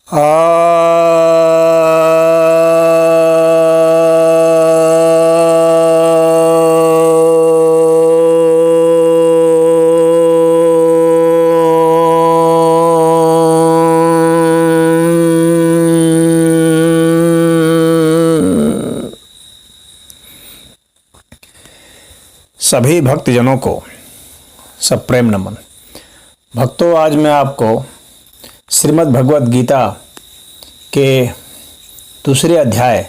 आ सभी भक्तजनों को सब प्रेम नमन। भक्तों, आज मैं आपको श्रीमद् भगवद गीता के दूसरे अध्याय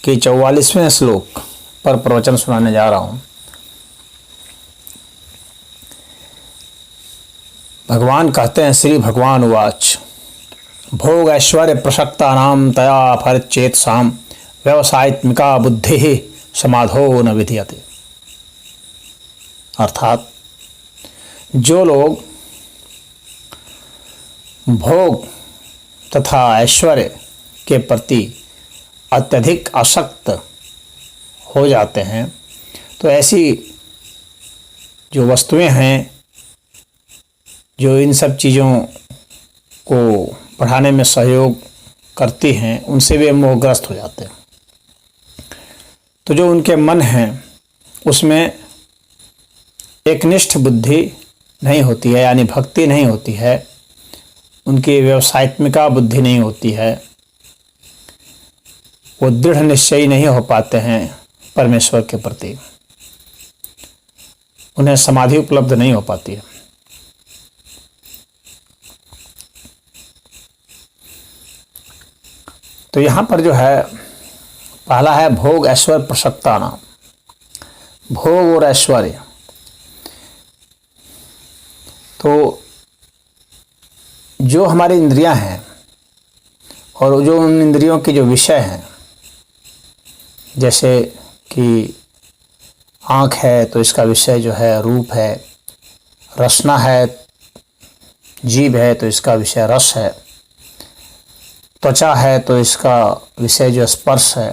के 44वें श्लोक पर प्रवचन सुनाने जा रहा हूँ। भगवान कहते हैं, श्री भगवान उवाच भोग ऐश्वर्य प्रसक्तानां तया फलचेतसां व्यवसायत्मिका बुद्धिः समाधो न विधीयते। अर्थात जो लोग भोग तथा ऐश्वर्य के प्रति अत्यधिक आसक्त हो जाते हैं, तो ऐसी जो वस्तुएं हैं जो इन सब चीज़ों को बढ़ाने में सहयोग करती हैं, उनसे वे मोहग्रस्त हो जाते हैं। तो जो उनके मन हैं उसमें एकनिष्ठ बुद्धि नहीं होती है, यानी भक्ति नहीं होती है, उनकी व्यवसायत्मिका बुद्धि नहीं होती है, वो दृढ़ निश्चयी नहीं हो पाते हैं परमेश्वर के प्रति, उन्हें समाधि उपलब्ध नहीं हो पाती है। तो यहाँ पर जो है पहला है भोग ऐश्वर्य प्रसक्तानां। भोग और ऐश्वर्य, तो जो हमारी इंद्रियां हैं और जो उन इंद्रियों के जो विषय हैं, जैसे कि आँख है तो इसका विषय जो है रूप है, रसना है, जीभ है तो इसका विषय रस है, त्वचा है तो इसका विषय जो स्पर्श है,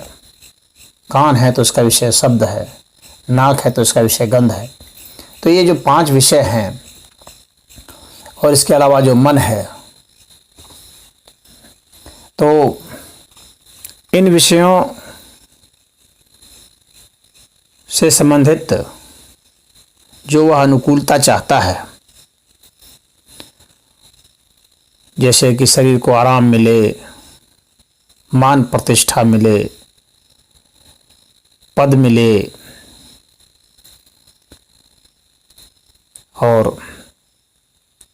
कान है तो इसका विषय शब्द है, नाक है तो इसका विषय गंध है। तो ये जो 5 विषय हैं और इसके अलावा जो मन है, तो इन विषयों से संबंधित जो वह अनुकूलता चाहता है, जैसे कि शरीर को आराम मिले, मान प्रतिष्ठा मिले, पद मिले और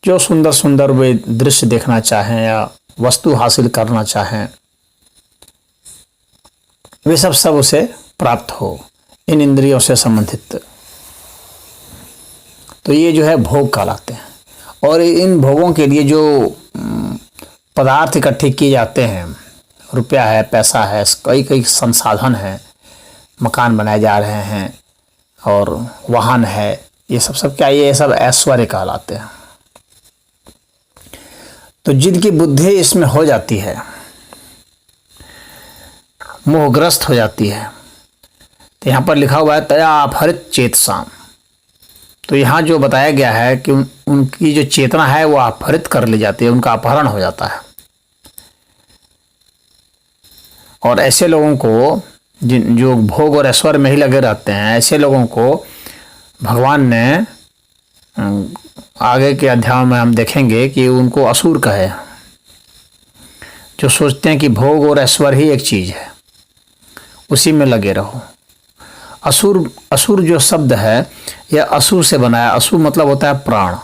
जो सुंदर सुंदर वे दृश्य देखना चाहें या वस्तु हासिल करना चाहें, वे सब उसे प्राप्त हो इन इंद्रियों से संबंधित, तो ये जो है भोग कहलाते हैं। और इन भोगों के लिए जो पदार्थ इकट्ठे किए जाते हैं, रुपया है, पैसा है, कई संसाधन हैं, मकान बनाए जा रहे हैं और वाहन है, ये सब क्या, ये सब ऐश्वर्य कहलाते हैं। तो जिनकी बुद्धि इसमें हो जाती है, मोहग्रस्त हो जाती है, तो यहाँ पर लिखा हुआ है तया अपहृत चेतसाम। तो यहाँ जो बताया गया है कि उनकी जो चेतना है वो अपहृत कर ली जाती है, उनका अपहरण हो जाता है। और ऐसे लोगों को जो भोग और ऐश्वर्य में ही लगे रहते हैं, ऐसे लोगों को भगवान ने आगे के अध्याय में हम देखेंगे कि उनको असुर कहे, जो सोचते हैं कि भोग और ऐश्वर्य ही एक चीज़ है, उसी में लगे रहो। असुर जो शब्द है यह असुर से बना है। असुर मतलब होता है प्राण।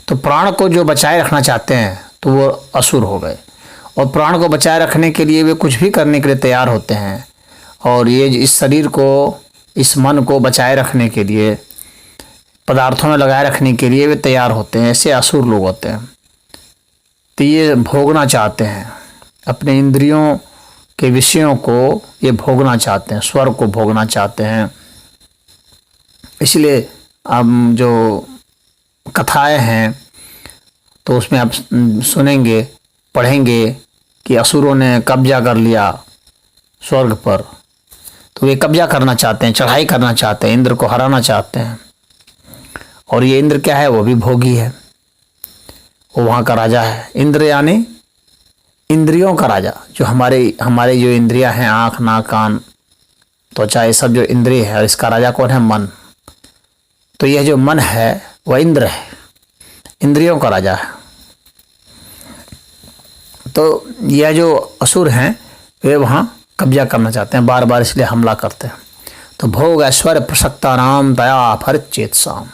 तो प्राण को जो बचाए रखना चाहते हैं तो वो असुर हो गए, और प्राण को बचाए रखने के लिए वे कुछ भी करने के लिए तैयार होते हैं। और ये इस शरीर को, इस मन को बचाए रखने के लिए, पदार्थों में लगाए रखने के लिए वे तैयार होते हैं। ऐसे असुर लोग होते हैं। तो ये भोगना चाहते हैं, अपने इंद्रियों के विषयों को ये भोगना चाहते हैं, स्वर्ग को भोगना चाहते हैं। इसलिए अब जो कथाएं हैं तो उसमें आप सुनेंगे, पढ़ेंगे कि असुरों ने कब्जा कर लिया स्वर्ग पर। तो वे कब्जा करना चाहते हैं, चढ़ाई करना चाहते हैं, इंद्र को हराना चाहते हैं। और ये इंद्र क्या है, वो भी भोगी है, वो वहाँ का राजा है। इंद्र यानी इंद्रियों का राजा, जो हमारे हमारे जो इंद्रियां हैं, आँख, नाक, कान, त्वचा, ये सब जो इंद्रिय है, और इसका राजा कौन है? मन। तो यह जो मन है वह इंद्र है, इंद्रियों का राजा है। तो यह जो असुर हैं वे वहाँ कब्जा करना चाहते हैं, बार बार इसलिए हमला करते हैं। तो भोग ऐश्वर्य प्रसक्ता नाम दया फरचेतसाम।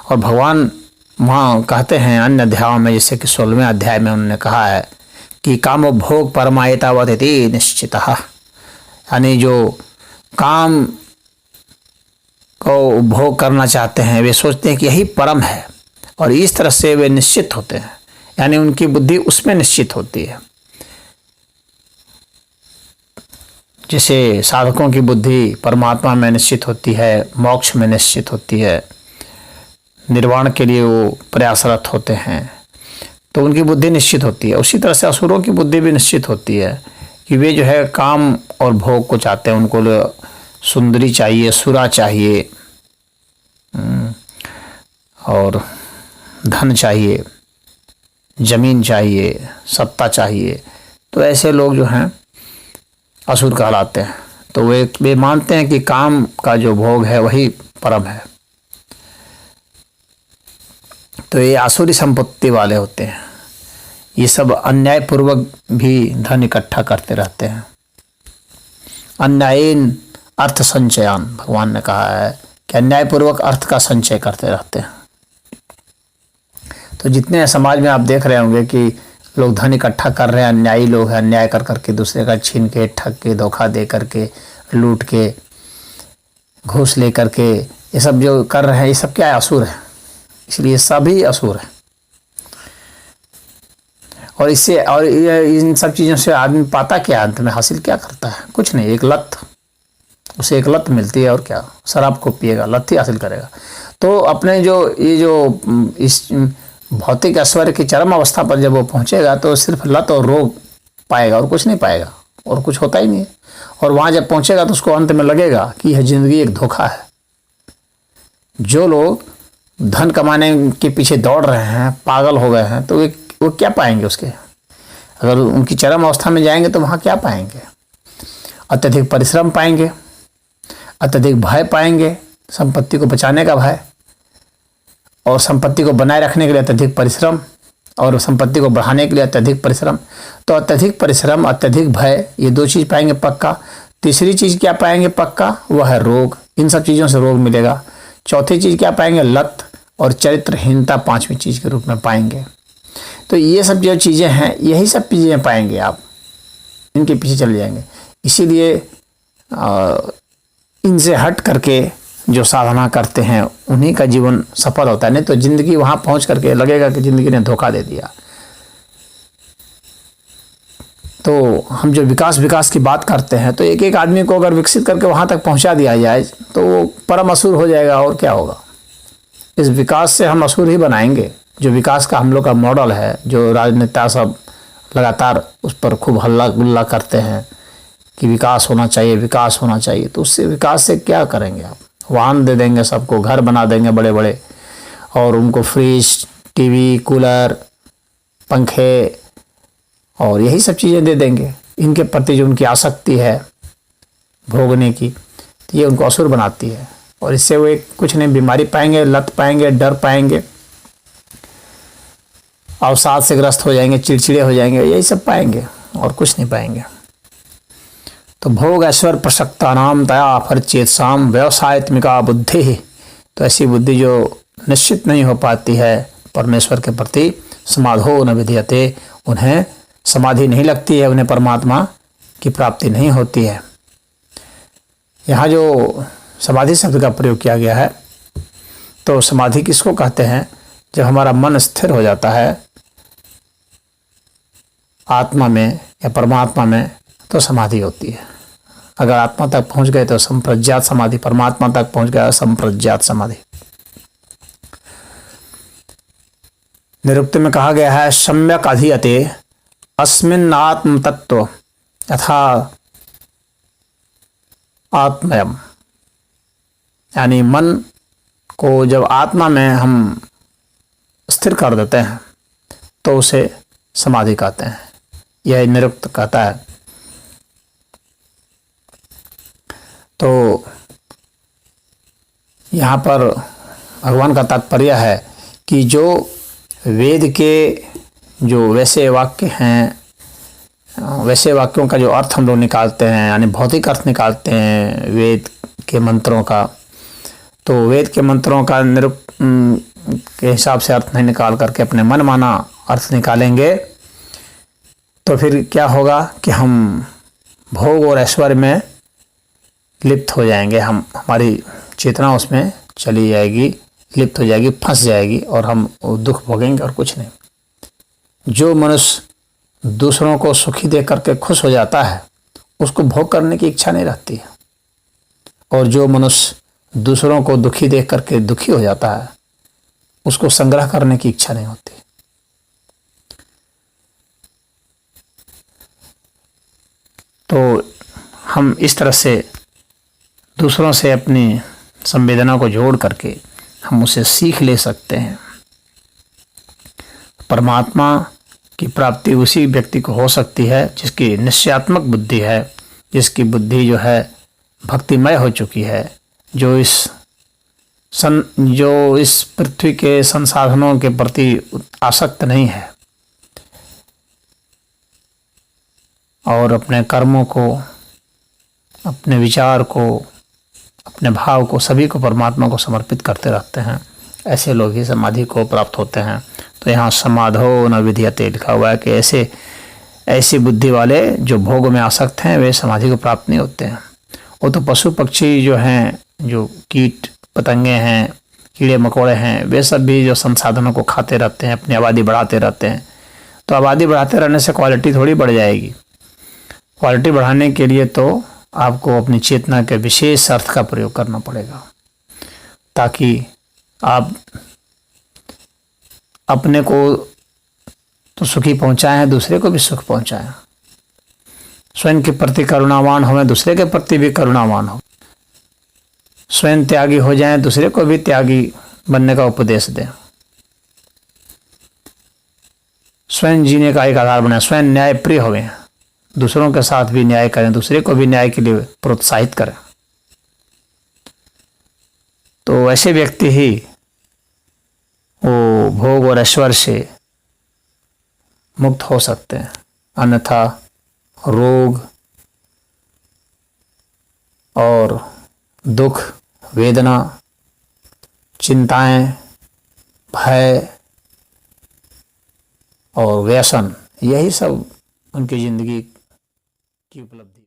और भगवान वहाँ कहते हैं अन्य अध्यायों में, जैसे कि 16वें अध्याय में उन्होंने कहा है कि काम भोग परमायतावती निश्चितः, यानी जो काम को भोग करना चाहते हैं वे सोचते हैं कि यही परम है, और इस तरह से वे निश्चित होते हैं, यानी उनकी बुद्धि उसमें निश्चित होती है। जैसे साधकों की बुद्धि परमात्मा में निश्चित होती है, मोक्ष में निश्चित होती है, निर्वाण के लिए वो प्रयासरत होते हैं, तो उनकी बुद्धि निश्चित होती है। उसी तरह से असुरों की बुद्धि भी निश्चित होती है कि वे जो है काम और भोग को चाहते हैं। उनको सुंदरी चाहिए, सुरा चाहिए, और धन चाहिए, जमीन चाहिए, सत्ता चाहिए। तो ऐसे लोग जो हैं असुर कहलाते हैं। तो वे मानते हैं कि काम का जो भोग है वही परम है। तो ये आसुरी संपत्ति वाले होते हैं। ये सब अन्यायपूर्वक भी धन इकट्ठा करते रहते हैं। अन्यायीन अर्थ संचयान, भगवान ने कहा है कि अन्यायपूर्वक अर्थ का संचय करते रहते हैं। तो जितने समाज में आप देख रहे होंगे कि लोग धन इकट्ठा कर रहे हैं, अन्यायी लोग हैं, अन्याय कर करके दूसरे का छीन के, ठग के, धोखा दे करके, लूट के, घूस ले करके, ये सब जो कर रहे हैं ये सब क्या है? असुर है। इसलिए सभी असुर है। और इससे और इन सब चीज़ों से आदमी पाता क्या, अंत में हासिल क्या करता है? कुछ नहीं, एक लत, उसे एक लत मिलती है। और क्या? शराब को पिएगा, लत ही हासिल करेगा। तो अपने जो ये जो इस भौतिक ऐश्वर्य की चरम अवस्था पर जब वो पहुंचेगा तो सिर्फ लत और रोग पाएगा और कुछ नहीं पाएगा, और कुछ होता ही नहीं है। और वहाँ जब पहुंचेगा तो उसको अंत में लगेगा कि यह जिंदगी एक धोखा है। जो लोग धन कमाने के पीछे दौड़ रहे हैं, पागल हो गए हैं, तो वो क्या पाएंगे उसके? अगर उनकी चरम अवस्था में जाएंगे तो वहाँ क्या पाएंगे? अत्यधिक परिश्रम पाएंगे, अत्यधिक भय पाएंगे, संपत्ति को बचाने का भय, और संपत्ति को बनाए रखने के लिए अत्यधिक परिश्रम, और संपत्ति को बढ़ाने के लिए अत्यधिक परिश्रम। तो अत्यधिक परिश्रम, अत्यधिक भय, ये दो चीज़ पाएंगे पक्का। तीसरी चीज़ क्या पाएंगे पक्का? वह है रोग। इन सब चीज़ों से रोग मिलेगा। चौथी चीज़ क्या पाएंगे? लत और चरित्रहीनता पांचवी चीज़ के रूप में पाएंगे। तो ये सब जो चीज़ें हैं, यही सब चीज़ें पाएंगे आप, इनके पीछे चले जाएंगे। इसीलिए इनसे हट करके जो साधना करते हैं उन्हीं का जीवन सफल होता है। नहीं तो जिंदगी वहाँ पहुँच करके लगेगा कि जिंदगी ने धोखा दे दिया। तो हम जो विकास की बात करते हैं, तो एक एक आदमी को अगर विकसित करके वहाँ तक पहुँचा दिया जाए तो वो परम असुर हो जाएगा। और क्या होगा? इस विकास से हम असुर ही बनाएंगे। जो विकास का हम लोग का मॉडल है, जो राजनेता सब लगातार उस पर खूब हल्ला गुल्ला करते हैं कि विकास होना चाहिए, विकास होना चाहिए, तो उससे विकास से क्या करेंगे आप? वाहन दे देंगे सबको, घर बना देंगे बड़े बड़े, और उनको फ्रिज, टीवी, कूलर, पंखे और यही सब चीज़ें दे देंगे। इनके प्रति जो उनकी आसक्ति है भोगने की, तो ये उनको असुर बनाती है। और इससे वो एक कुछ नहीं, बीमारी पाएंगे, लत पाएंगे, डर पाएंगे, अवसाद से ग्रस्त हो जाएंगे, चिड़चिड़े हो जाएंगे, यही सब पाएंगे और कुछ नहीं पाएंगे। तो भोग ऐश्वर्य प्रसक्ता नाम दया फरचेतसाम व्यवसायत्मिका बुद्धि। तो ऐसी बुद्धि जो निश्चित नहीं हो पाती है परमेश्वर के प्रति, समाधो न विधीयते, उन्हें समाधि नहीं लगती है, उन्हें परमात्मा की प्राप्ति नहीं होती है। यहाँ जो समाधि शब्द का प्रयोग किया गया है, तो समाधि किसको कहते हैं? जब हमारा मन स्थिर हो जाता है आत्मा में या परमात्मा में, तो समाधि होती है। अगर आत्मा तक पहुंच गए तो संप्रज्ञात समाधि, परमात्मा तक पहुंच गया संप्रज्ञात समाधि। निरुक्ति में कहा गया है सम्यक अधीयते अस्मिन् आत्म तत्व यथा आत्मयम, यानी मन को जब आत्मा में हम स्थिर कर देते हैं तो उसे समाधि कहते हैं, यह निरुक्त कहता है। तो यहाँ पर भगवान का तात्पर्य है कि जो वेद के जो वैसे वाक्य हैं, वैसे वाक्यों का जो अर्थ हम लोग निकालते हैं, यानी भौतिक अर्थ निकालते हैं वेद के मंत्रों का, तो वेद के मंत्रों का के हिसाब से अर्थ नहीं निकाल करके अपने मन माना अर्थ निकालेंगे तो फिर क्या होगा कि हम भोग और ऐश्वर्य में लिप्त हो जाएंगे, हमारी चेतना उसमें चली जाएगी, लिप्त हो जाएगी, फंस जाएगी और हम दुख भोगेंगे और कुछ नहीं। जो मनुष्य दूसरों को सुखी देख करके खुश हो जाता है उसको भोग करने की इच्छा नहीं रहती है, और जो मनुष्य दूसरों को दुखी देख करके दुखी हो जाता है उसको संग्रह करने की इच्छा नहीं होती। तो हम इस तरह से दूसरों से अपनी संवेदना को जोड़ करके हम उसे सीख ले सकते हैं। परमात्मा की प्राप्ति उसी व्यक्ति को हो सकती है जिसकी निश्चयात्मक बुद्धि है, जिसकी बुद्धि जो है भक्तिमय हो चुकी है, जो इस पृथ्वी के संसाधनों के प्रति आसक्त नहीं है और अपने कर्मों को, अपने विचार को, अपने भाव को, सभी को परमात्मा को समर्पित करते रहते हैं। ऐसे लोग ही समाधि को प्राप्त होते हैं। तो यहाँ समाधो न विधीयते लिखा हुआ है कि ऐसी बुद्धि वाले जो भोग में आसक्त हैं वे समाधि को प्राप्त नहीं होते हैं। वो तो पशु पक्षी जो हैं, जो कीट पतंगे हैं, कीड़े मकोड़े हैं, वे सब भी जो संसाधनों को खाते रहते हैं, अपनी आबादी बढ़ाते रहते हैं। तो आबादी बढ़ाते रहने से क्वालिटी थोड़ी बढ़ जाएगी। क्वालिटी बढ़ाने के लिए तो आपको अपनी चेतना के विशेष अर्थ का प्रयोग करना पड़ेगा, ताकि आप अपने को तो सुखी पहुंचाएं, दूसरे को भी सुख पहुंचाएं। स्वयं के प्रति करुणावान हो, दूसरे के प्रति भी करुणावान हो। स्वयं त्यागी हो जाएं, दूसरे को भी त्यागी बनने का उपदेश दें। स्वयं जीने का एक आधार बनाएं, स्वयं न्यायप्रिय हो गए, दूसरों के साथ भी न्याय करें, दूसरे को भी न्याय के लिए प्रोत्साहित करें। तो ऐसे व्यक्ति ही वो भोग और ऐश्वर्य से मुक्त हो सकते हैं, अन्यथा रोग और दुख, वेदना, चिंताएं, भय और व्यसन, यही सब उनकी जिंदगी की उपलब्धि।